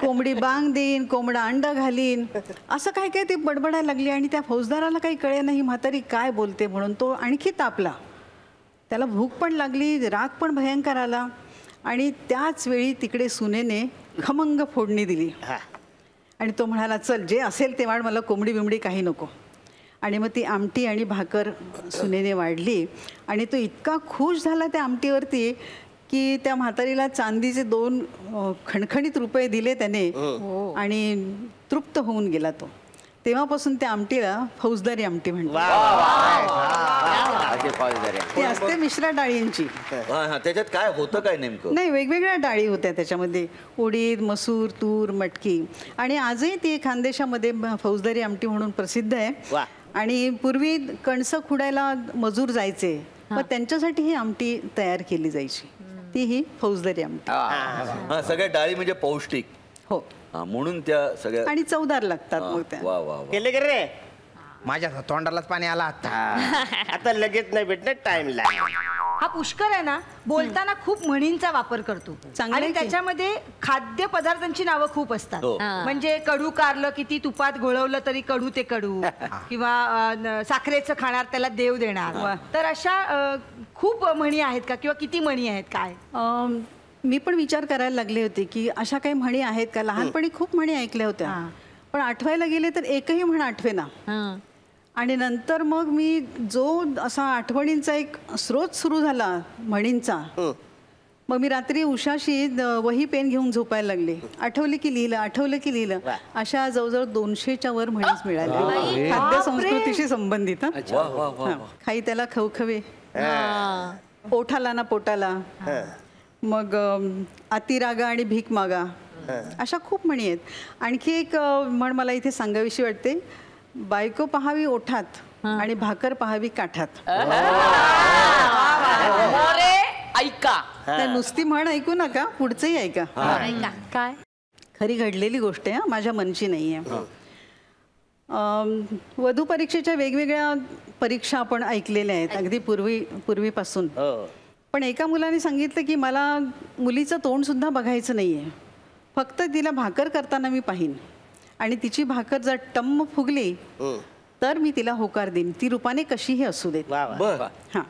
कोंबडी बांग देईन, कोंबडा अंडा घालीन, असं काय काय ती बडबडायला लागली. आणि त्या फौजदाराला काही कळे नाही म्हातारी काय बोलते म्हणून. तो आणखी तापला. त्याला भूक पण लागली, राग पण भयंकर आला. आणि त्याच वेळी तिकडे सुनेने खमंग फोडणी दिली आणि तो म्हणाला चल जे असेल ते वाढ, मला कोंबडी बिंबडी काही नको. आणि मग ती आमटी आणि भाकर सुनेने वाढली आणि तो इतका खुश झाला त्या आमटीवरती की त्या म्हातारीला चांदीचे 2 खणखणीत रुपये दिले त्याने आणि तृप्त होऊन गेला तो. तेव्हापासून त्या आमटीला फौजदारी आमटी म्हणतात. ती असते मिश्रा डाळींची. त्याच्यात काय होतं काय नेमकं? नाही, वेगवेगळ्या डाळी होत्या त्याच्यामध्ये, उडीद, मसूर, तूर, मटकी. आणि आजही ती खानदेशामध्ये फौजदारी आमटी म्हणून प्रसिद्ध आहे. आणि पूर्वी कणसं खुडायला मजूर जायचे, मग त्यांच्यासाठी ही आमटी तयार केली जायची. ती ही फौजदारी आमटी. सगळ्या डाळी म्हणजे पौष्टिक. हो, म्हणून त्या सगळ्या आणि चवदार लागतात. मग त्या वा वा केले का रे? माझ्या तोंडालाच पाणी आला आता. आता लगेच नाही भेटणार, टाइम लागेल. हा पुष्कर आहे ना, बोलताना खूप म्हणींचा वापर करतो आणि त्याच्यामध्ये खाद्य पदार्थांची नावं खूप असतात. म्हणजे कडू कारलं किती तुपात घोळवलं तरी कडू ते कडू, किंवा साखरेचं खाणार त्याला देव देणार. तर अशा खूप म्हणी आहेत का, किंवा किती म्हणी आहेत काय? मी पण विचार करायला लागले होते की अशा काही म्हणी आहेत का. लहानपणी खूप म्हणी ऐकल्या होत्या, पण आठवायला गेले तर एकही म्हण आठवेना. आणि नंतर मग मी जो असा आठवणींचा एक स्रोत सुरू झाला म्हणींचा, मग मी रात्री उशाशी वही पेन घेऊन झोपायला लागले. आठवलं की लिहिलं, आठवलं की लिहिलं. अशा जवळजवळ 200च्या वर म्हणीच मिळाल्या खाद्य संस्कृतीशी संबंधित. खाई त्याला खवखवे, ओठाला ना पोटाला, मग अतिरागा आणि भीक मागा, अशा खूप म्हणी आहेत. आणखी एक म्हण मला इथे सांगावीशी वाटते, बायको पहावी ओठात आणि भाकर पहावी काठात. ऐका, नुसती म्हण ऐकू नका, पुढचंही ऐका. काय खरी घडलेली गोष्ट आहे, माझ्या मनची नाहीये. वधू परीक्षेच्या वेगवेगळ्या परीक्षा आपण ऐकलेल्या आहेत अगदी पूर्वीपासून. पण एका मुलाने सांगितलं की मला मुलीचं तोंड सुद्धा बघायचं नाहीये, फक्त तिला भाकर करताना मी पाहीन आणि तिची भाकर जर टम्म फुगली तर मी तिला होकार देईन, ती रूपाने कशीही असू देत. हां.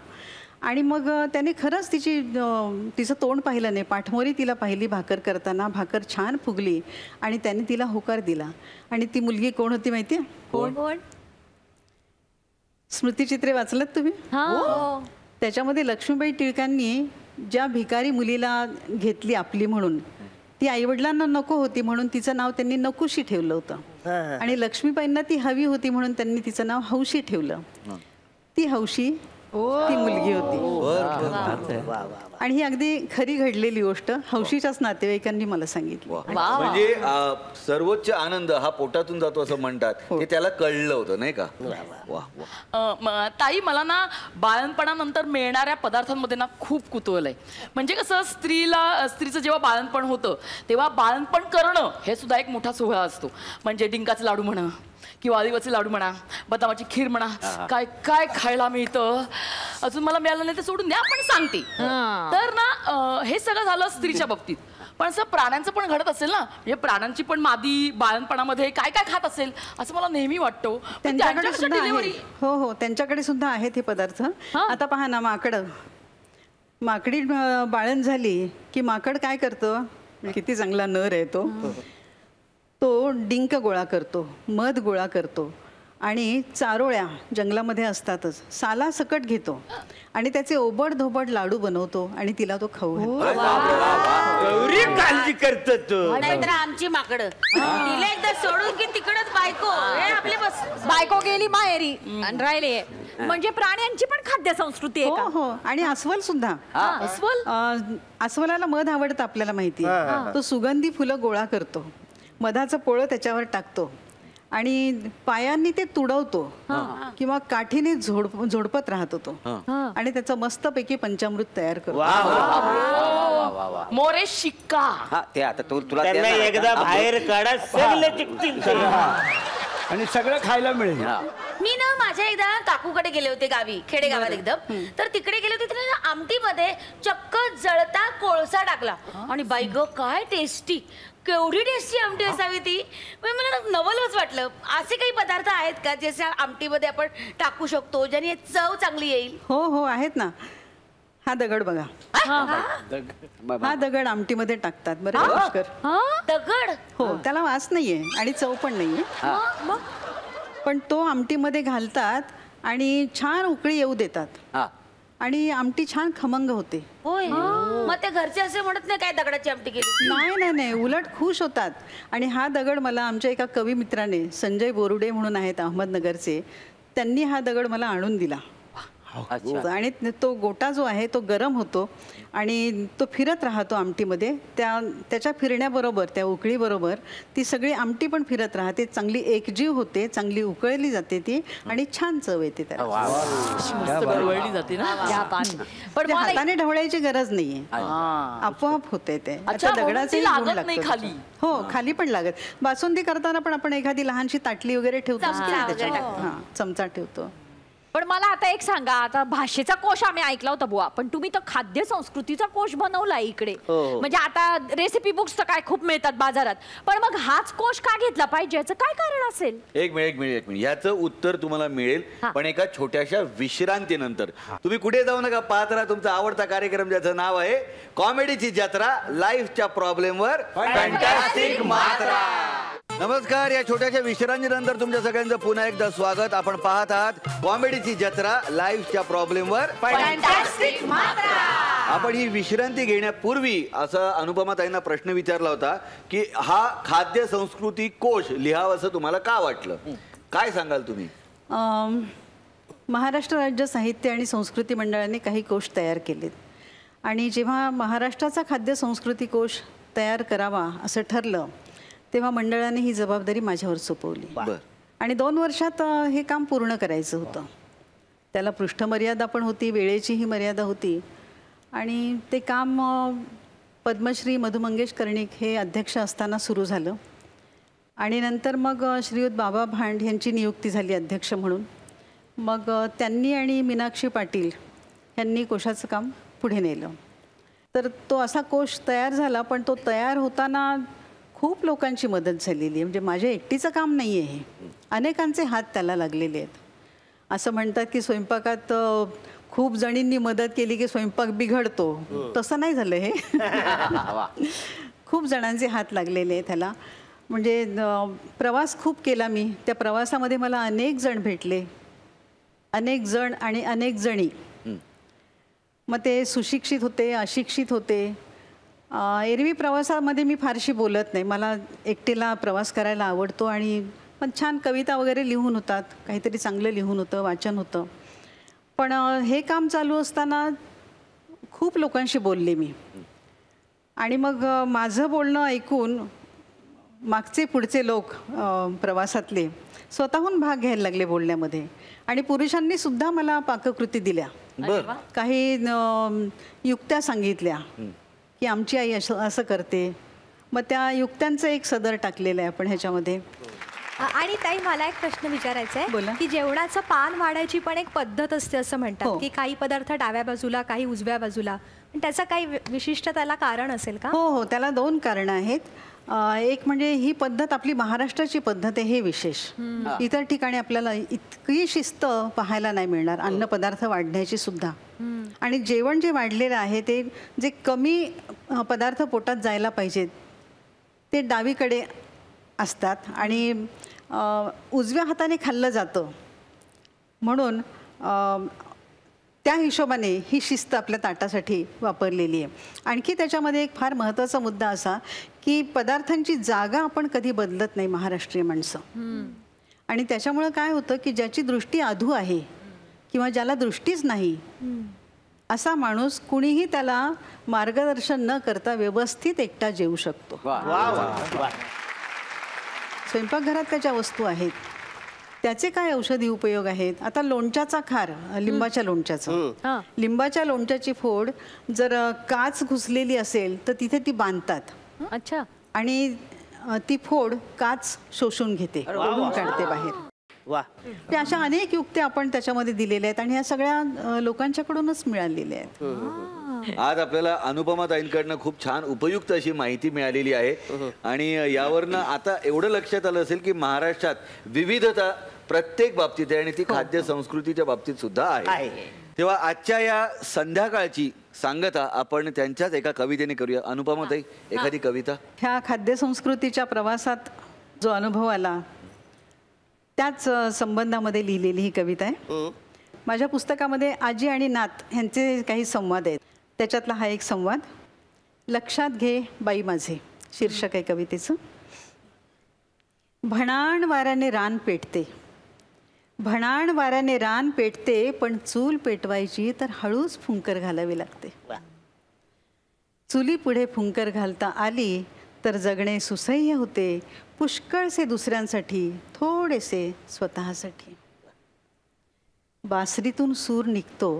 आणि मग त्याने खरंच तिचं तोंड पाहिलं नाही, पाठमोरी तिला पाहिली भाकर करताना, भाकर छान फुगली आणि त्याने तिला होकार दिला. आणि ती मुलगी कोण होती माहिती आहे? कोण? स्मृतिचित्रे वाचलत तुम्ही? त्याच्यामध्ये लक्ष्मीबाई टिळकांनी ज्या भिकारी मुलीला घेतली आपली म्हणून, ती आईवडिलांना नको होती म्हणून तिचं नाव त्यांनी नकुशी ठेवलं होतं. आणि लक्ष्मीबाईंना ती हवी होती म्हणून त्यांनी तिचं नाव हौशी ठेवलं. ती हौशी ती मुलगी होती. आणि ही अगदी खरी घडलेली गोष्ट हौशीच्याच नातेवाईकांनी मला सांगितली. म्हणजे सर्वोच्च आनंद हा पोटातून जातो असं म्हणतात, ते त्याला कळलं होतं नाही का? ताई, मला ना बाळणपणानंतर मिळणाऱ्या पदार्थांमध्ये ना खूप कुतूहल आहे. म्हणजे कसं स्त्रीचं जेव्हा बाळणपण होतं तेव्हा बाळणपण करणं हे सुद्धा एक मोठा सोहळा असतो. म्हणजे डिंकाचे लाडू म्हणा किंवा ऑलिव्हचे लाडू म्हणा, बदामाची खीर म्हणा, काय काय खायला मिळतं. अजून मला मिळालं नाही ते सोडून द्या, पण सांगते. तर ना हे सगळं झालं स्त्रीच्या बाबतीत, पण असं प्राण्यांचं पण घडत असेल ना. म्हणजे प्राण्यांची पण मादी बाळणपणामध्ये काय काय खात असेल असं मला नेहमी वाटतं. त्यांच्याकडे सुद्धा आहे. हो हो, त्यांच्याकडे सुद्धा आहेत हे पदार्थ. आता पहा ना, माकडी बाळण झाली की माकड काय करतं, किती चांगला नर आहे तो डिंक गोळा करतो, मध गोळा करतो आणि चारोळ्या जंगलामध्ये असतातच साला सकट घेतो आणि त्याचे ओबड धोबड लाडू बनवतो आणि तिला तो खाऊ काळजी करतो. नाहीतर आमची माकडं तिला एकदा सोडून की तिकडच बायको आपले बस बायको गेली माहेरी आणि राहिले. म्हणजे प्राण्यांची पण खाद्य संस्कृती आहे. हो हो, आणि अस्वल सुद्धा. अस्वलाला मध आवडतं आपल्याला माहिती आहे. तो सुगंधी फुलं गोळा करतो, मधाचं पोळं त्याच्यावर टाकतो आणि पायांनी ते तुडवतो किंवा काठीने झोडपत राहतो तो आणि त्याचं मस्तपैकी पंचामृत तयार करतो. मोरे शिक्का. ते आता तुला एकदा बाहेर काढा, सगळे टिकतील आणि सगळं खायला मिळेल. मी ना माझ्या एकदा काकूकडे गेले होते गावी, खेडेगावात एकदम. तर तिकडे गेले होते, तिने आमटीमध्ये चक्क जळता कोळसा टाकला आणि बाई ग काय टेस्टी, केवढी टेस्टी आमटी असावी ती. मला नवलच वाटलं. असे काही पदार्थ आहेत का जसे आमटीमध्ये आपण टाकू शकतो ज्याने चव चांगली येईल? हो हो, आहेत ना. हा दगड बघा, हा दगड आमटीमध्ये टाकतात बरं पुष्कर. दगड? हो, त्याला वास नाहीये आणि चव पण नाहीये, पण तो आमटीमध्ये घालतात आणि छान उकळी येऊ देतात आणि आमटी छान खमंग होते. होय, मग ते घरचे असे म्हणत नाही काय दगडाची आमटी केली? नाही नाही नाही, उलट खुश होतात. आणि हा दगड मला आमच्या एका कवी मित्राने, संजय बोरुडे म्हणून आहेत अहमदनगरचे, त्यांनी हा दगड मला आणून दिला. आणि तो गोटा जो आहे तो गरम होतो आणि तो फिरत राहतो आमटीमध्ये. त्याच्या फिरण्याबरोबर, त्या उकळीबरोबर ती सगळी आमटी पण फिरत राहते, चांगली एकजीव होते, चांगली उकळली जाते ती आणि छान चव येते त्याला. जाते ना. पण हाताने ढवळायची गरज नाहीये, आपोआप होते ते. दगडाचे लागत खाली. हो, खाली पण लागत. बासुंदी करताना पण आपण एखादी लहानशी ताटली वगैरे ठेवतो, चमचा ठेवतो. पण मला आता एक सांगा, आता भाषेचा कोश आम्ही ऐकला होता बुवा, पण तुम्ही तर खाद्य संस्कृतीचा कोश बनवला इकडे. म्हणजे आता रेसिपी बुक्स तर काय खूप मिळतात बाजारात, पण मग हाच कोश का घेतला पाहिजे, याचं काय कारण असेल? एक मिनिट याचं उत्तर तुम्हाला मिळेल, पण एका छोट्याशा विश्रांतीनंतर. तुम्ही कुठे जाऊ नका, पाहत राहा तुमचा आवडता कार्यक्रम ज्याचं नाव आहे कॉमेडीची जत्रा, लाईफच्या प्रॉब्लेमवर फॅन्टास्टिक मात्रा. नमस्कार, या छोट्याशा विश्रांतीनंतर तुमच्या सगळ्यांचं पुन्हा एकदा स्वागत. आपण पाहत आहात कॉमेडीची जत्रा, लाईफच्या प्रॉब्लेमवर फॅन्टास्टिक मात्रा. आपण ही विश्रांती घेण्यापूर्वी असा अनुपमा ताईंना प्रश्न विचारला होता की हा खाद्य संस्कृती कोश लिहावा असं तुम्हाला का वाटलं, काय सांगाल तुम्ही? महाराष्ट्र राज्य साहित्य आणि संस्कृती मंडळाने काही कोश तयार केलेत आणि जेव्हा महाराष्ट्राचा खाद्य संस्कृती कोश तयार करावा असं ठरलं तेव्हा मंडळाने ही जबाबदारी माझ्यावर सोपवली आणि 2 वर्षात हे काम पूर्ण करायचं होतं. त्याला पृष्ठमर्यादा पण होती, वेळेचीही मर्यादा होती आणि ते काम पद्मश्री मधु मंगेश कर्णिक हे अध्यक्ष असताना सुरू झालं आणि नंतर मग श्रीयुत बाबा भांड यांची नियुक्ती झाली अध्यक्ष म्हणून. मग त्यांनी आणि मीनाक्षी पाटील यांनी कोशाचं काम पुढे नेलं. तर तो असा कोश तयार झाला, पण तो तयार होताना खूप लोकांची मदत झालेली आहे. म्हणजे माझ्या एकटीचं काम नाही आहे, हे अनेकांचे हात त्याला लागलेले आहेत. असं म्हणतात की स्वयंपाकात खूप जणींनी मदत केली की स्वयंपाक बिघडतो, तसं नाही झालं हे. खूप जणांचे हात लागलेले आहेत त्याला. म्हणजे प्रवास खूप केला मी, त्या प्रवासामध्ये मला अनेक जण भेटले, अनेक जण आणि अनेक जणी. मग ते सुशिक्षित होते, अशिक्षित होते. एरवी प्रवासामध्ये मी फारशी बोलत नाही, मला एकटीला प्रवास करायला आवडतो आणि पण छान कविता वगैरे लिहून होतात, काहीतरी चांगलं लिहून होतं, वाचन होतं. पण हे काम चालू असताना खूप लोकांशी बोलले मी आणि मग माझं बोलणं ऐकून मागचे पुढचे लोक प्रवासातले स्वतःहून भाग घ्यायला लागले बोलण्यामध्ये आणि पुरुषांनी सुद्धा मला पाककृती दिल्या. काही युक्त्या सांगितल्या की आमची आई असं करते. मग त्या युक्त्यांचं एक सदर टाकलेलं आहे आपण ह्याच्यामध्ये. आणि ताई मला एक प्रश्न विचारायचा आहे की जेवणाचं पान वाढायची पण एक पद्धत असते असं म्हणतात की काही पदार्थ डाव्या बाजूला काही उजव्या बाजूला. त्याचं काही विशिष्ट त्याला कारण असेल का? हो हो, त्याला 2 कारणं आहेत. एक म्हणजे ही पद्धत आपली महाराष्ट्राची पद्धत आहे हे विशेष. इतर ठिकाणी आपल्याला इतकी शिस्त पाहायला नाही मिळणार अन्नपदार्थ वाढण्याची सुद्धा. आणि जेवण जे वाढलेलं आहे ते जे कमी पदार्थ पोटात जायला पाहिजेत ते डावीकडे असतात आणि उजव्या हाताने खाल्लं जातं म्हणून त्या हिशोबाने ही शिस्त आपल्या ताटासाठी वापरलेली आहे. आणखी त्याच्यामध्ये एक फार महत्त्वाचा मुद्दा असा की पदार्थांची जागा आपण कधी बदलत नाही महाराष्ट्रीय माणसं. आणि त्याच्यामुळं काय होतं की ज्याची दृष्टी अधू आहे किंवा ज्याला दृष्टीच नाही असा माणूस कुणीही त्याला मार्गदर्शन न करता व्यवस्थित एकटा जेवू शकतो. स्वयंपाकघरात त्याच्या वस्तू आहेत त्याचे काय औषधी उपयोग आहेत. आता लोणच्याचा खार लिंबाच्या लोणच्याचा लिंबाच्या लोणच्याची फोड जर काच घुसलेली असेल तर तिथे ती बांधतात. अच्छा. आणि ती फोड काच शोषून घेते ओढून काढते बाहेर. वा. अशा अनेक युक्त्या आपण त्याच्यामध्ये दिलेल्या आहेत आणि ह्या सगळ्या लोकांच्याकडूनच मिळालेल्या आहेत. आज आपल्याला अनुपमा ताईंकडनं खूप छान उपयुक्त अशी माहिती मिळालेली आहे आणि यावरनं आता एवढं लक्षात आलं असेल की महाराष्ट्रात विविधता प्रत्येक बाबतीत आहे आणि ती खाद्य संस्कृतीच्या बाबतीत सुद्धा आहे. तेव्हा आजच्या या संध्याकाळची सांगता आपण त्यांच्याच एका कवितेने करूया. अनुपमा ताई, एखादी कविता. ह्या खाद्य संस्कृतीच्या प्रवासात जो अनुभव आला त्याच संबंधामध्ये लिहिलेली ही कविता आहे. माझ्या पुस्तकामध्ये आजी आणि नात ह्यांचे काही संवाद आहेत. त्याच्यातला हा एक संवाद. लक्षात घे बाई माझे शीर्षक आहे कवितेचं. भणाण वाऱ्याने रान पेटते भणाण वाऱ्याने रान पेटते पण चूल पेटवायची तर हळूच फुंकर घालावी लागते. चुली पुढे फुंकर घालता आली तर जगणे सुसह्य होते पुष्कळसे दुसऱ्यांसाठी थोडेसे स्वतःसाठी. बासरीतून सूर निघतो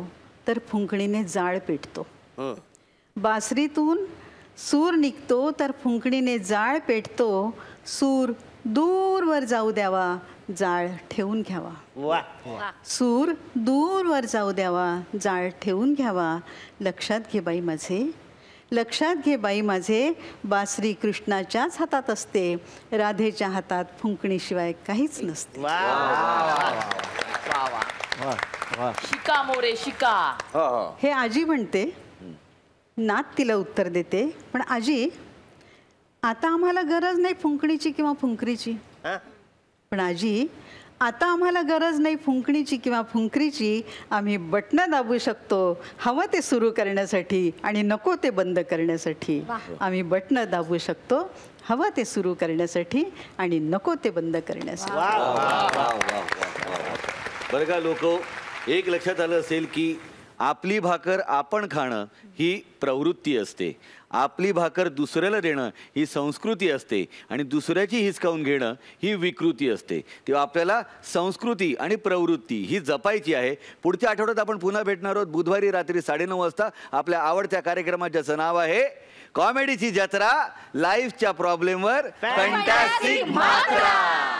तर फुंकणीने जाळ पेटतो. बासरीतून सूर निघतो तर फुंकणीने जाळ पेटतो. सूर दूरवर जाऊ द्यावा जाळ ठेवून घ्यावा. सूर दूरवर जाऊ द्यावा जाळ ठेवून घ्यावा. लक्षात घे बाई माझे लक्षात घे बाई माझे बासरी कृष्णाच्याच हातात असते राधेच्या हातात फुंकणीशिवाय काहीच नसते. शिका मोरे शिका. हे आजी म्हणते. नात तिला उत्तर देते. पण आजी आता आम्हाला गरज नाही फुंकणीची किंवा फुंकरीची. पण आजी आता आम्हाला गरज नाही फुंकणीची किंवा फुंकरीची. आम्ही बटणं दाबू शकतो हवं ते सुरू करण्यासाठी आणि नको ते बंद करण्यासाठी. आम्ही बटणं दाबू शकतो हवं ते सुरू करण्यासाठी आणि नको ते बंद करण्यासाठी. बरं का लोक, एक लक्षात आलं असेल की आपली भाकर आपण खाणं ही प्रवृत्ती असते. आपली भाकर दुसऱ्याला देणं ही संस्कृती असते आणि दुसऱ्याची हिसकावून घेणं ही विकृती असते. तेव्हा आपल्याला संस्कृती आणि प्रवृत्ती ही जपायची आहे. पुढच्या आठवड्यात आपण पुन्हा भेटणार आहोत बुधवारी रात्री 9:30 वाजता आपल्या आवडत्या कार्यक्रमाचं नाव आहे कॉमेडीची जत्रा. लाईफच्या प्रॉब्लेमवर फॅन्टॅस्टिक मात्रा.